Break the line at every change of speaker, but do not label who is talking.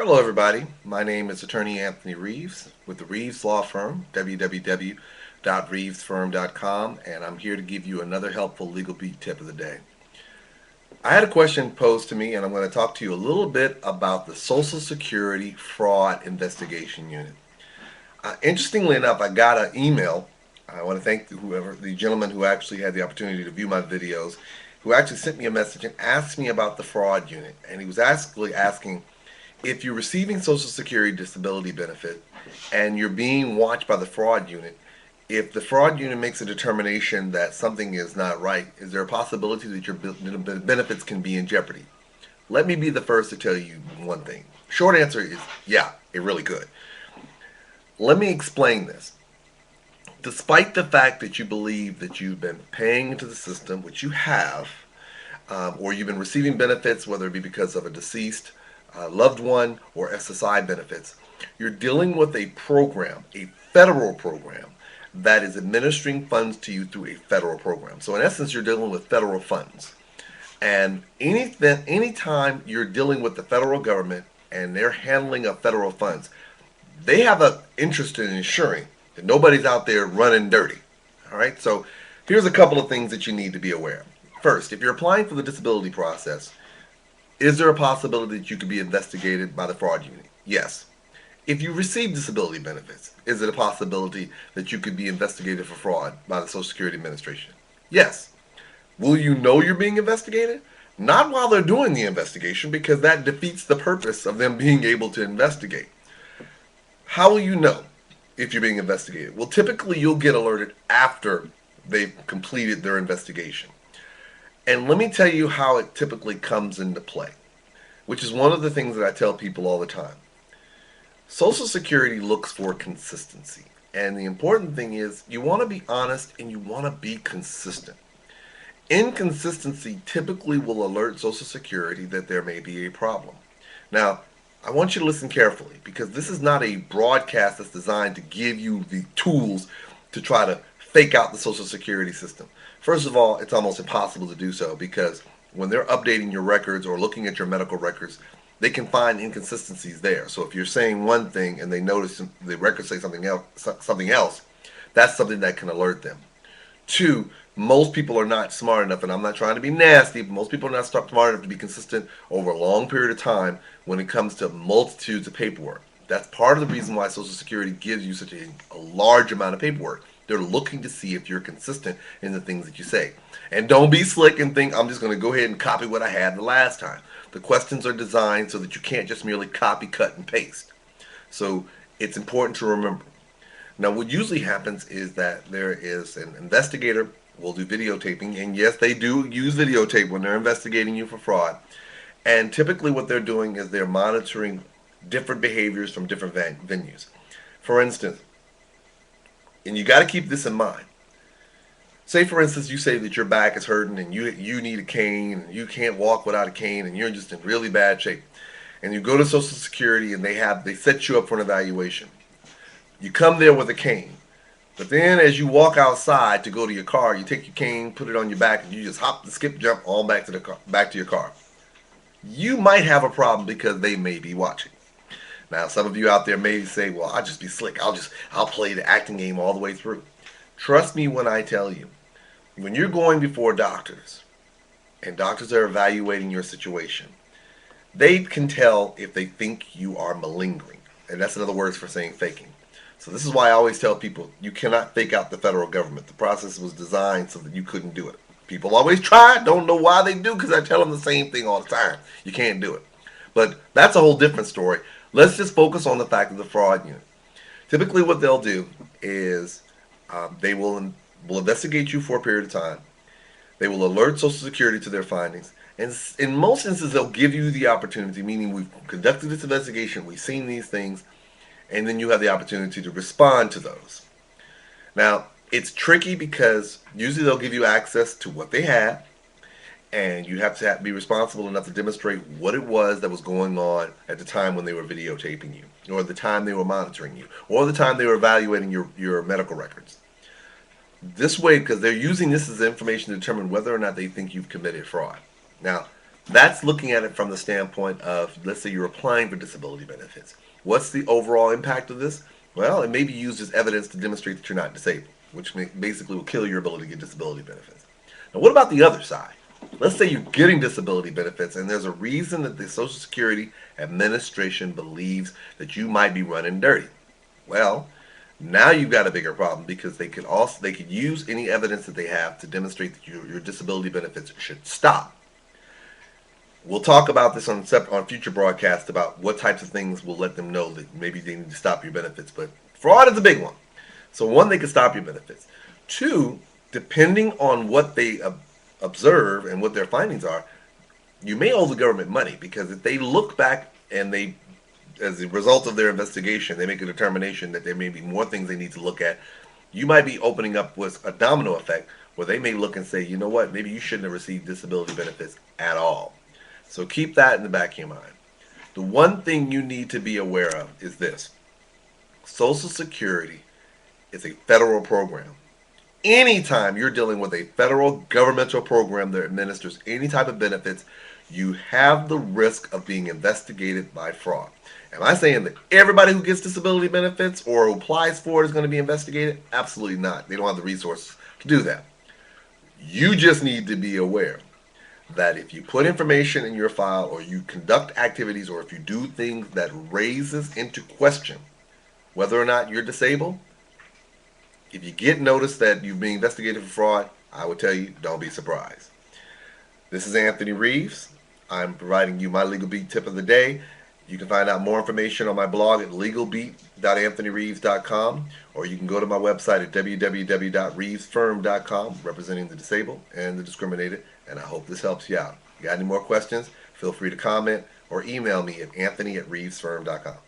Hello, everybody. My name is Attorney Anthony Reeves with the Reeves Law Firm, www.reevesfirm.com, and I'm here to give you another helpful legal beat tip of the day. I had a question posed to me, and I'm going to talk to you a little bit about the Social Security Fraud Investigation Unit. Interestingly enough, I got an email. I want to thank the gentleman who actually had the opportunity to view my videos, who actually sent me a message and asked me about the fraud unit. And he was actually asking, if you're receiving Social Security disability benefit and you're being watched by the fraud unit, if the fraud unit makes a determination that something is not right, is there a possibility that your benefits can be in jeopardy? Let me be the first to tell you one thing. Short answer is yeah, it really could. Let me explain this. Despite the fact that you believe that you've been paying into the system, which you have, or you've been receiving benefits, whether it be because of a deceased loved one or SSI benefits, you're dealing with a program, a federal program, that is administering funds to you through a federal program. So in essence, you're dealing with federal funds. And anytime you're dealing with the federal government and their handling of federal funds, they have an interest in ensuring that nobody's out there running dirty. All right, so here's a couple of things that you need to be aware of. First, if you're applying for the disability process, is there a possibility that you could be investigated by the fraud unit? Yes. If you receive disability benefits, is it a possibility that you could be investigated for fraud by the Social Security Administration? Yes. Will you know you're being investigated? Not while they're doing the investigation, because that defeats the purpose of them being able to investigate. How will you know if you're being investigated? Well, typically you'll get alerted after they've completed their investigation. And let me tell you how it typically comes into play, which is one of the things that I tell people all the time. Social Security looks for consistency. And the important thing is you want to be honest and you want to be consistent. Inconsistency typically will alert Social Security that there may be a problem. Now, I want you to listen carefully, because this is not a broadcast that's designed to give you the tools to try to fake out the Social Security system. First of all, it's almost impossible to do so, because when they're updating your records or looking at your medical records, they can find inconsistencies there. So if you're saying one thing and they notice the records say something else, that's something that can alert them. Two, most people are not smart enough, and I'm not trying to be nasty, but most people are not smart enough to be consistent over a long period of time when it comes to multitudes of paperwork. That's part of the reason why Social Security gives you such a large amount of paperwork. They're looking to see if you're consistent in the things that you say. And don't be slick and think, I'm just going to go ahead and copy what I had the last time. The questions are designed so that you can't just merely copy, cut, and paste. So it's important to remember. Now, what usually happens is that there is an investigator will do videotaping, and yes, they do use videotape when they're investigating you for fraud. And typically what they're doing is they're monitoring different behaviors from different venues. For instance, and you got to keep this in mind. Say, for instance, you say that your back is hurting and you need a cane and you can't walk without a cane and you're just in really bad shape. And you go to Social Security and they set you up for an evaluation. You come there with a cane. But then as you walk outside to go to your car, you take your cane, put it on your back, and you just hop, skip, jump all back to your car. You might have a problem because they may be watching. Now, some of you out there may say, well, I'll just be slick. I'll play the acting game all the way through. Trust me when I tell you, when you're going before doctors and doctors are evaluating your situation, they can tell if they think you are malingering. And that's another word for saying faking. So this is why I always tell people, you cannot fake out the federal government. The process was designed so that you couldn't do it. People always try, don't know why they do, because I tell them the same thing all the time. You can't do it. But that's a whole different story. Let's just focus on the fact of the fraud unit. Typically what they'll do is they will investigate you for a period of time. They will alert Social Security to their findings. And in most instances, they'll give you the opportunity, meaning we've conducted this investigation, we've seen these things, and then you have the opportunity to respond to those. Now, it's tricky because usually they'll give you access to what they had, and you have to be responsible enough to demonstrate what it was that was going on at the time when they were videotaping you, or the time they were monitoring you, or the time they were evaluating your medical records. This way, because they're using this as information to determine whether or not they think you've committed fraud. Now, That's looking at it from the standpoint of, let's say you're applying for disability benefits. What's the overall impact of this? Well, it may be used as evidence to demonstrate that you're not disabled, which basically will kill your ability to get disability benefits. Now, what about the other side? Let's say you're getting disability benefits and there's a reason that the Social Security Administration believes that you might be running dirty. Well, now you've got a bigger problem because they could use any evidence that they have to demonstrate that your disability benefits should stop. We'll talk about this on future broadcasts about what types of things will let them know that maybe they need to stop your benefits. But fraud is a big one. So one, they can stop your benefits. Two, depending on what they observe and what their findings are, you may owe the government money because if they look back and they, as a result of their investigation, they make a determination that there may be more things they need to look at, you might be opening up with a domino effect where they may look and say, you know what, maybe you shouldn't have received disability benefits at all. So keep that in the back of your mind. The one thing you need to be aware of is this: Social Security is a federal program. Anytime you're dealing with a federal governmental program that administers any type of benefits, you have the risk of being investigated by fraud. Am I saying that everybody who gets disability benefits or who applies for it is going to be investigated? Absolutely not. They don't have the resources to do that. You just need to be aware that if you put information in your file or you conduct activities or if you do things that raises into question whether or not you're disabled, if you get notice that you're being investigated for fraud, I would tell you, don't be surprised. This is Anthony Reeves. I'm providing you my Legal Beat tip of the day. You can find out more information on my blog at legalbeat.anthonyreeves.com, or you can go to my website at www.reevesfirm.com, representing the disabled and the discriminated, and I hope this helps you out. If you got any more questions, feel free to comment or email me at anthony@reevesfirm.com.